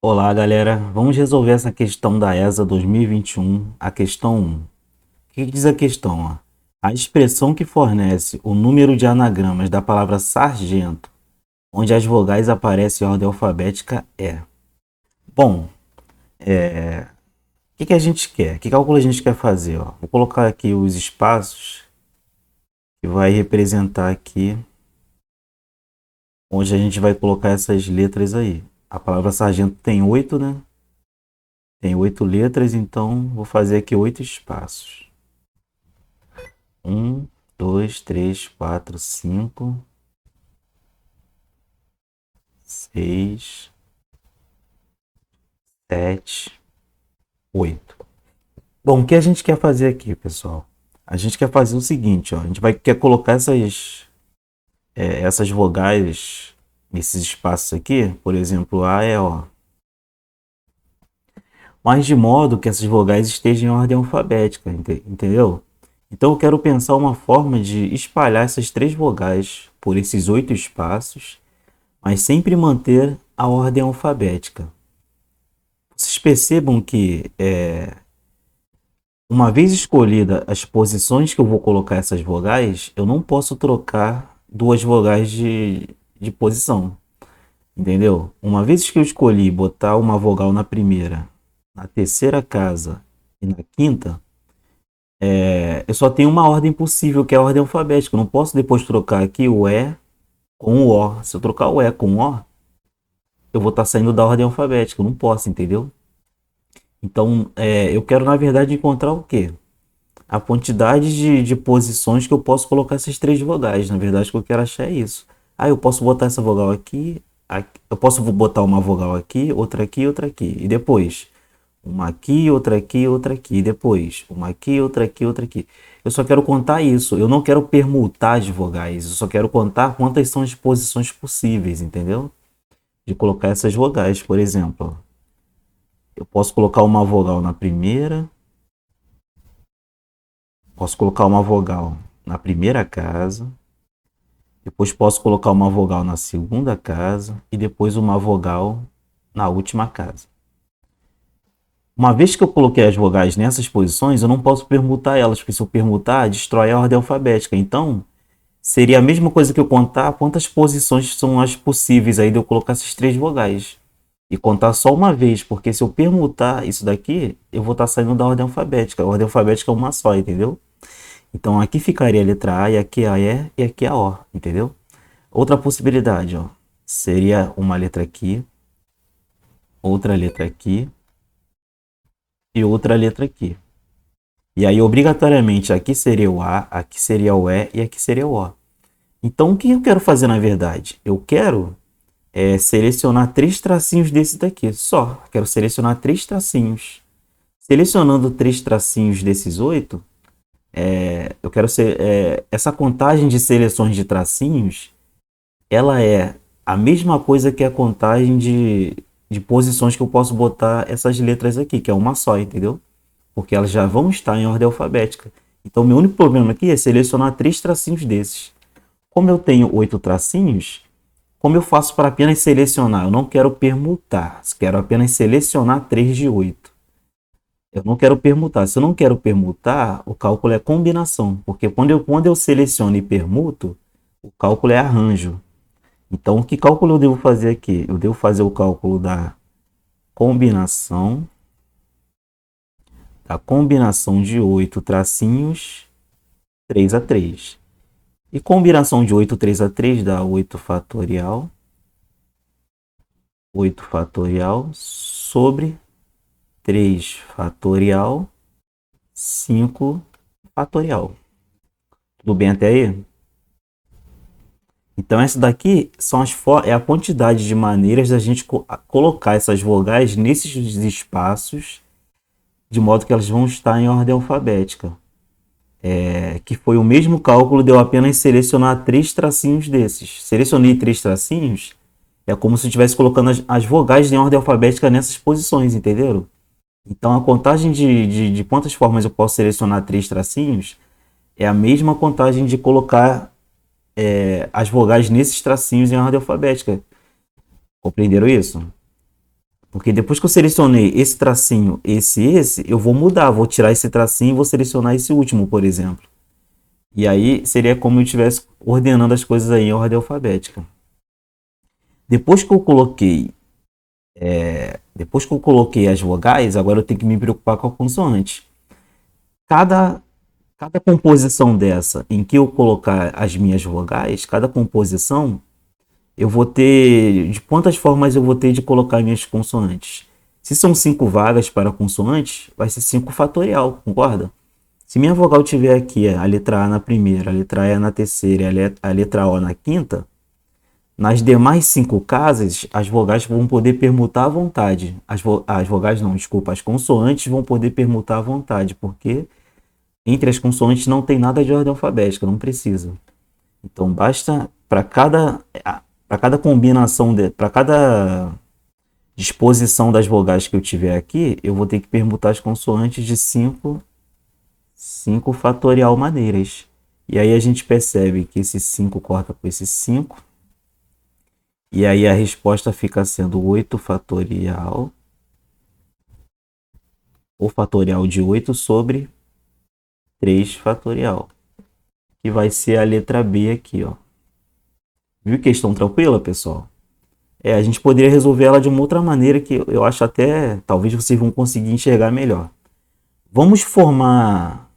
Olá, galera. Vamos resolver essa questão da ESA 2021, a questão 1. O que diz a questão? Ó? A expressão que fornece o número de anagramas da palavra sargento, onde as vogais aparecem em ordem alfabética, é. Bom, o que a gente quer? Que cálculo a gente quer fazer? Ó? Vou colocar aqui os espaços que vai representar aqui, onde a gente vai colocar essas letras aí. A palavra sargento tem 8, né? Tem 8 letras, então vou fazer aqui 8 espaços. 1, 2, 3, 4, 5, 6, 7, 8. Bom, o que a gente quer fazer aqui, pessoal? A gente quer fazer o seguinte, ó. A gente quer colocar essas vogais nesses espaços aqui. Por exemplo, A é O. Mas de modo que essas vogais estejam em ordem alfabética, entendeu? Então eu quero pensar uma forma de espalhar essas três vogais por esses 8 espaços, mas sempre manter a ordem alfabética. Vocês percebam que, uma vez escolhida as posições que eu vou colocar essas vogais, eu não posso trocar duas vogais de posição, entendeu? Uma vez que eu escolhi botar uma vogal na primeira, na terceira casa e na quinta, eu só tenho uma ordem possível, que é a ordem alfabética. Eu não posso depois trocar aqui o E com o O. Se eu trocar o E com o O, eu vou estar saindo da ordem alfabética. Eu não posso, entendeu? Então, eu quero, na verdade, encontrar o quê? A quantidade de posições que eu posso colocar essas três vogais. Na verdade, o que eu quero achar é isso. Ah, eu posso botar essa vogal aqui, eu posso botar uma vogal aqui, outra aqui. E depois, uma aqui, outra aqui, outra aqui. E depois, uma aqui, outra aqui, outra aqui. Eu só quero contar isso. Eu não quero permutar as vogais. Eu só quero contar quantas são as posições possíveis, entendeu? De colocar essas vogais, por exemplo. Eu posso colocar uma vogal na primeira, posso colocar uma vogal na primeira casa, depois posso colocar uma vogal na segunda casa e depois uma vogal na última casa. Uma vez que eu coloquei as vogais nessas posições, eu não posso permutar elas, porque se eu permutar, destrói a ordem alfabética. Então, seria a mesma coisa que eu contar quantas posições são as possíveis aí de eu colocar essas três vogais. E contar só uma vez, porque se eu permutar isso daqui, eu vou estar saindo da ordem alfabética. A ordem alfabética é uma só, entendeu? Então aqui ficaria a letra A, e aqui a E, e aqui a O, entendeu? Outra possibilidade, ó, seria uma letra aqui, outra letra aqui e outra letra aqui. E aí, obrigatoriamente, aqui seria o A, aqui seria o E e aqui seria o O. Então, o que eu quero fazer na verdade? Eu quero selecionar três tracinhos desse daqui, só. Quero selecionar três tracinhos. Selecionando três tracinhos desses 8, eu quero ser essa contagem de seleções de tracinhos, ela é a mesma coisa que a contagem de posições que eu posso botar essas letras aqui, que é uma só, entendeu? Porque elas já vão estar em ordem alfabética. Então, meu único problema aqui é selecionar três tracinhos desses. Como eu tenho 8 tracinhos, como eu faço para apenas selecionar? Eu não quero permutar, quero apenas selecionar 3 de 8. Eu não quero permutar. Se eu não quero permutar, o cálculo é combinação, porque quando eu seleciono e permuto, o cálculo é arranjo. Então, que cálculo eu devo fazer aqui? Eu devo fazer o cálculo combinação, da combinação de 8 tracinhos 3 a 3. E combinação de 8 3 a 3 dá 8 fatorial. 8 fatorial sobre 3 fatorial 5 fatorial. Tudo bem até aí? Então essa daqui é a quantidade de maneiras da gente colocar essas vogais nesses espaços, de modo que elas vão estar em ordem alfabética. Que foi o mesmo cálculo de eu apenas selecionar três tracinhos desses. Selecionei três tracinhos, é como se eu estivesse colocando as vogais em ordem alfabética nessas posições, entenderam? Então a contagem de quantas formas eu posso selecionar três tracinhos é a mesma contagem de colocar as vogais nesses tracinhos em ordem alfabética. Compreenderam isso? Porque depois que eu selecionei esse tracinho, esse, eu vou mudar, vou tirar esse tracinho e vou selecionar esse último, por exemplo. E aí seria como eu estivesse ordenando as coisas aí em ordem alfabética. Depois que eu coloquei, depois que eu coloquei as vogais, agora eu tenho que me preocupar com a consoante. Cada, cada composição dessa em que eu colocar as minhas vogais, cada composição, eu vou ter. De quantas formas eu vou ter de colocar minhas consoantes? Se são 5 vagas para consoantes, vai ser 5 fatorial, concorda? Se minha vogal tiver aqui a letra A na primeira, a letra E na terceira e a letra O na quinta, nas demais 5 casas, as vogais vão poder permutar à vontade. As vogais não, desculpa, as consoantes vão poder permutar à vontade, porque entre as consoantes não tem nada de ordem alfabética, não precisa. Então basta para cada combinação para cada disposição das vogais que eu tiver aqui, eu vou ter que permutar as consoantes de 5 fatorial maneiras. E aí a gente percebe que esse 5 corta com esse 5. E aí a resposta fica sendo 8 fatorial. Ou fatorial de 8 sobre 3 fatorial. Que vai ser a letra B aqui, ó. Viu questão tranquila, pessoal? A gente poderia resolver ela de uma outra maneira que eu acho até, talvez vocês vão conseguir enxergar melhor. Vamos formar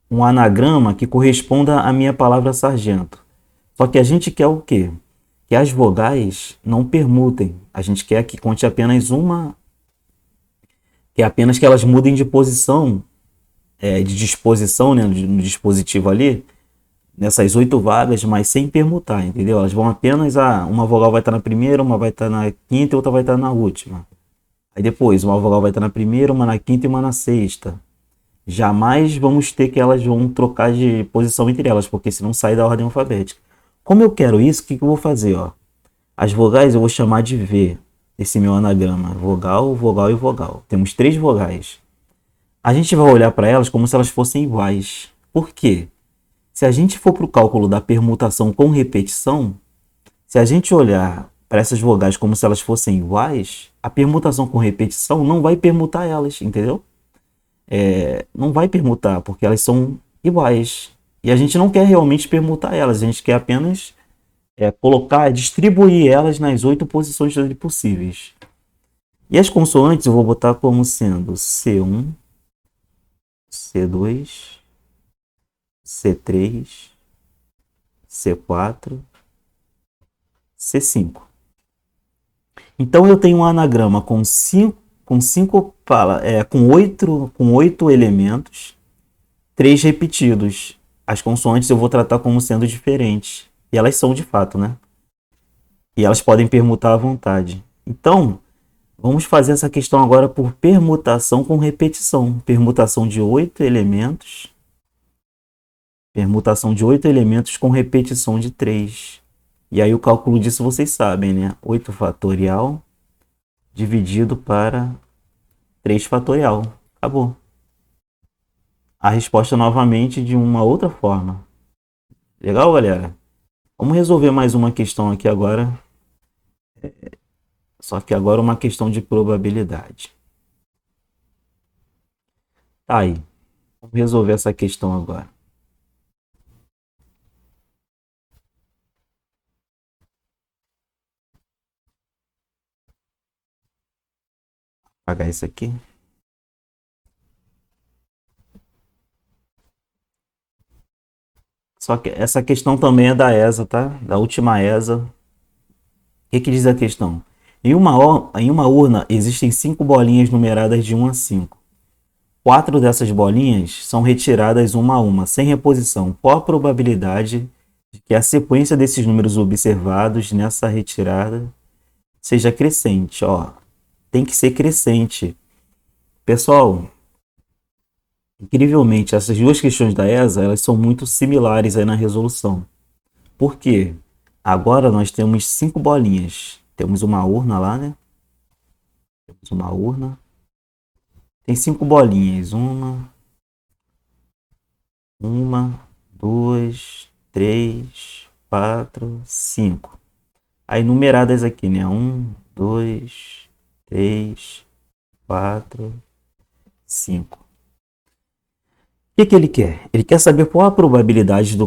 um anagrama que corresponda à minha palavra sargento. Só que a gente quer o quê? Que as vogais não permutem. A gente quer que conte apenas uma, que é apenas que elas mudem de posição, de disposição, né, no dispositivo ali, nessas 8 vagas, mas sem permutar, entendeu? Elas vão apenas, uma vogal vai estar na primeira, uma vai estar na quinta e outra vai estar na última. Aí depois, uma vogal vai estar na primeira, uma na quinta e uma na sexta. Jamais vamos ter que elas vão trocar de posição entre elas, porque senão sai da ordem alfabética. Como eu quero isso, o que eu vou fazer? Ó? As vogais eu vou chamar de V, esse meu anagrama. Vogal, vogal e vogal. Temos 3 vogais. A gente vai olhar para elas como se elas fossem iguais. Por quê? Se a gente for para o cálculo da permutação com repetição, se a gente olhar para essas vogais como se elas fossem iguais, a permutação com repetição não vai permutar elas, entendeu? Não vai permutar, porque elas são iguais. E a gente não quer realmente permutar elas, a gente quer apenas distribuir elas nas 8 posições possíveis. E as consoantes eu vou botar como sendo C1, C2, C3, C4, C5. Então eu tenho um anagrama com 8 elementos, 3 repetidos. As consoantes eu vou tratar como sendo diferentes. E elas são de fato, né? E elas podem permutar à vontade. Então, vamos fazer essa questão agora por permutação com repetição. Permutação de 8 elementos. Permutação de 8 elementos com repetição de 3. E aí o cálculo disso vocês sabem, né? 8 fatorial dividido para 3 fatorial. Acabou. A resposta novamente de uma outra forma. Legal, galera? Vamos resolver mais uma questão aqui agora. Só que agora uma questão de probabilidade. Tá aí. Vamos resolver essa questão agora. Apagar isso aqui. Só que essa questão também é da ESA, tá? Da última ESA. O que diz a questão? Em uma urna existem 5 bolinhas numeradas de 1 a 5. 4 dessas bolinhas são retiradas uma a uma, sem reposição. Qual a probabilidade de que a sequência desses números observados nessa retirada seja crescente? Ó, tem que ser crescente. Pessoal, incrivelmente, essas duas questões da ESA, elas são muito similares aí na resolução. Por quê? Agora nós temos 5 bolinhas. Temos uma urna lá, né? Temos uma urna. Tem 5 bolinhas. Uma, duas, três, quatro, 5. Aí numeradas aqui, né? 1, 2, 3, 4, 5. O que ele quer? Ele quer saber qual a probabilidade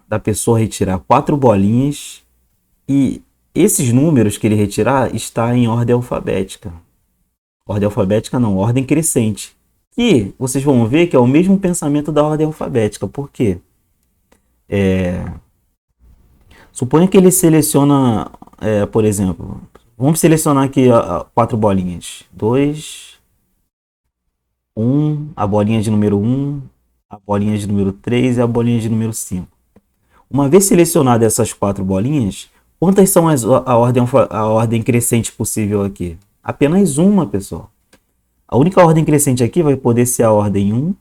da pessoa retirar 4 bolinhas e esses números que ele retirar está em ordem alfabética. Ordem alfabética não, ordem crescente. E vocês vão ver que é o mesmo pensamento da ordem alfabética. Por quê? Suponha que ele seleciona, por exemplo, vamos selecionar aqui 4 bolinhas. 2, 1, a bolinha de número 1, a bolinha de número 3 e a bolinha de número 5. Uma vez selecionadas essas 4 bolinhas, quantas são a ordem crescente possível aqui? Apenas uma, pessoal. A única ordem crescente aqui vai poder ser a ordem 1,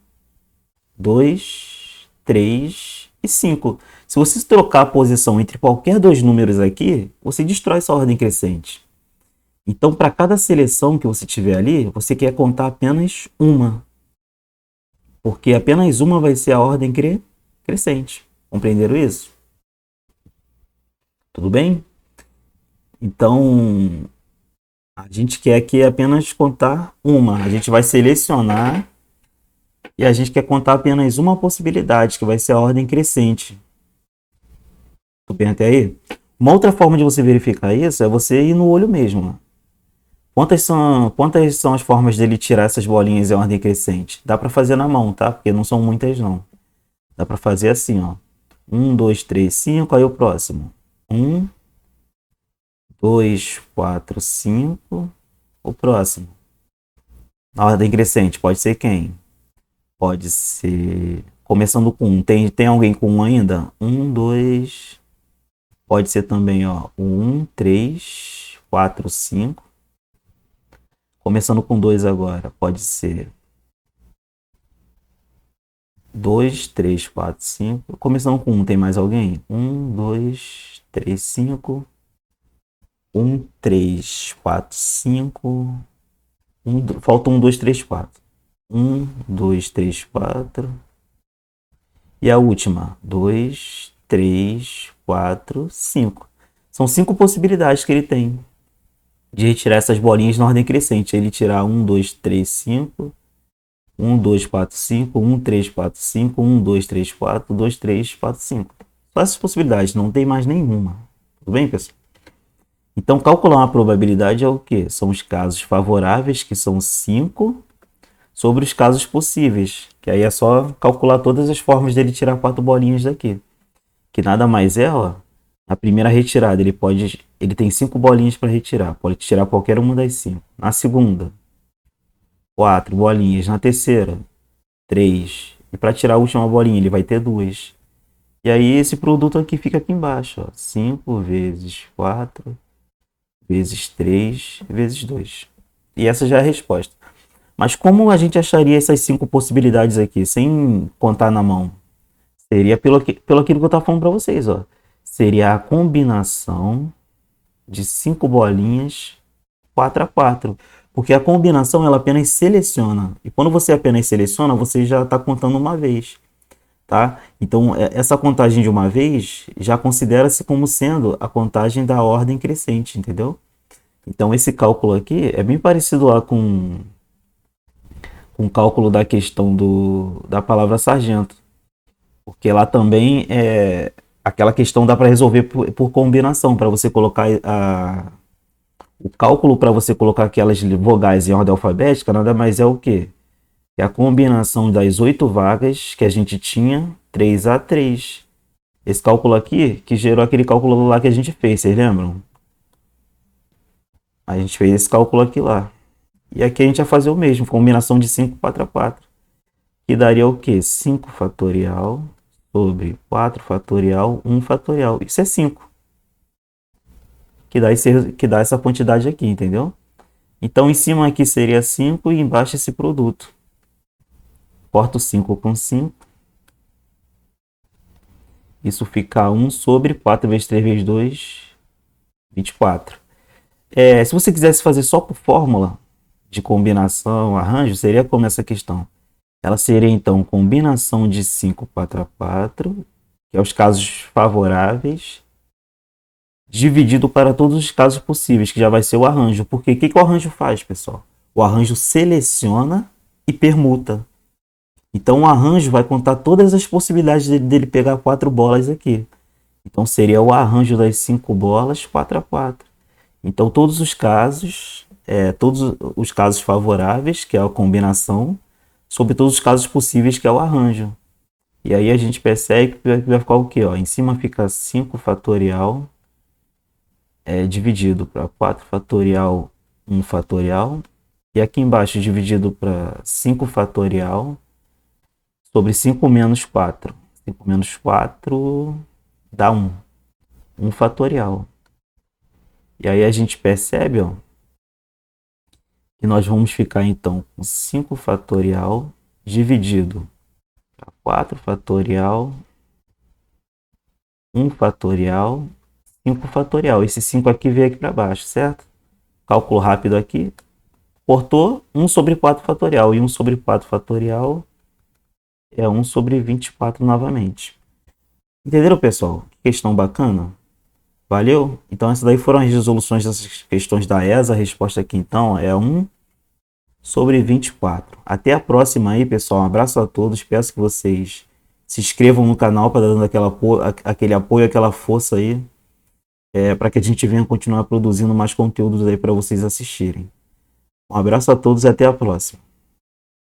2, 3 e 5. Se você trocar a posição entre qualquer dois números aqui, você destrói essa ordem crescente. Então, para cada seleção que você tiver ali, você quer contar apenas uma. Porque apenas uma vai ser a ordem crescente. Compreenderam isso? Tudo bem? Então, a gente quer aqui apenas contar uma. A gente vai selecionar e a gente quer contar apenas uma possibilidade, que vai ser a ordem crescente. Tudo bem até aí? Uma outra forma de você verificar isso é você ir no olho mesmo. Quantas são as formas dele tirar essas bolinhas em ordem crescente? Dá para fazer na mão, tá? Porque não são muitas, não. Dá para fazer assim, ó. 1, 2, 3, 5, aí o próximo. 1, 2, 4, 5. O próximo. Na ordem crescente, pode ser quem? Pode ser... Começando com 1. Tem alguém com 1 ainda? 1, 2... Pode ser também, ó, 1, 3, 4, 5. Começando com 2 agora, pode ser 2, 3, 4, 5. Começando com 1, tem mais alguém? 1, 2, 3, 5. 1, 3, 4, 5. Falta 1, 2, 3, 4. 1, 2, 3, 4. E a última, 2, 3, 4, 5. São 5 possibilidades que ele tem de retirar essas bolinhas na ordem crescente. Ele tirar 1, 2, 3, 5. 1, 2, 4, 5. 1, 3, 4, 5. 1, 2, 3, 4. 2, 3, 4, 5. Só essas possibilidades, não tem mais nenhuma. Tudo bem, pessoal? Então, calcular uma probabilidade é o quê? São os casos favoráveis, que são 5, sobre os casos possíveis, que aí é só calcular todas as formas dele tirar 4 bolinhas daqui. Que nada mais é, ó, a primeira retirada, ele tem 5 bolinhas para retirar, pode tirar qualquer uma das 5. Na segunda, 4 bolinhas. Na terceira, 3. E para tirar a última bolinha, ele vai ter 2. E aí esse produto aqui fica aqui embaixo, ó, 5 vezes 4 vezes 3 vezes 2. E essa já é a resposta. Mas como a gente acharia essas 5 possibilidades aqui, sem contar na mão? Seria pelo aquilo que eu estava falando para vocês, ó. Seria a combinação de 5 bolinhas 4 a 4. Porque a combinação ela apenas seleciona. E quando você apenas seleciona, você já está contando uma vez. Tá? Então, essa contagem de uma vez já considera-se como sendo a contagem da ordem crescente, entendeu? Então, esse cálculo aqui é bem parecido lá com o cálculo da questão da palavra sargento. Porque lá também aquela questão dá para resolver por combinação, para você colocar o cálculo para você colocar aquelas vogais em ordem alfabética, nada mais é o quê? É a combinação das 8 vagas que a gente tinha, 3 a 3. Esse cálculo aqui, que gerou aquele cálculo lá que a gente fez, vocês lembram? A gente fez esse cálculo aqui lá. E aqui a gente vai fazer o mesmo, combinação de 5, 4 a 4. Que daria o quê? 5 fatorial sobre 4 fatorial, 1 fatorial. Isso é 5. Que dá essa quantidade aqui, entendeu? Então, em cima aqui seria 5 e embaixo esse produto. Corto 5 com 5. Isso fica 1 sobre 4 vezes 3 vezes 2, 24. Se você quisesse fazer só por fórmula de combinação, arranjo, seria como essa questão. Ela seria, então, combinação de 5, 4 a 4, que é os casos favoráveis, dividido para todos os casos possíveis, que já vai ser o arranjo. Porque o que o arranjo faz, pessoal? O arranjo seleciona e permuta. Então o arranjo vai contar todas as possibilidades dele pegar 4 bolas aqui. Então seria o arranjo das 5 bolas 4-4. Então todos os casos favoráveis, que é a combinação, sobre todos os casos possíveis, que é o arranjo. E aí a gente percebe que vai ficar o quê? Ó? Em cima fica 5 fatorial dividido para 4 fatorial, 1 fatorial. E aqui embaixo dividido para 5 fatorial sobre 5 menos 4. 5 menos 4 dá 1. 1 fatorial. E aí a gente percebe, ó, que nós vamos ficar então com 5 fatorial dividido para 4 fatorial, 1 fatorial, 5 fatorial. Esse 5 aqui veio aqui para baixo, certo? Cálculo rápido aqui. Cortou 1 sobre 4 fatorial. E 1 sobre 4 fatorial é 1 sobre 24 novamente. Entenderam, pessoal? Que questão bacana? Valeu? Então essas daí foram as resoluções dessas questões da ESA. A resposta aqui então é 1 sobre 24. Até a próxima aí, pessoal. Um abraço a todos. Peço que vocês se inscrevam no canal para dar aquele apoio, aquela força aí, para que a gente venha continuar produzindo mais conteúdos aí para vocês assistirem. Um abraço a todos e até a próxima.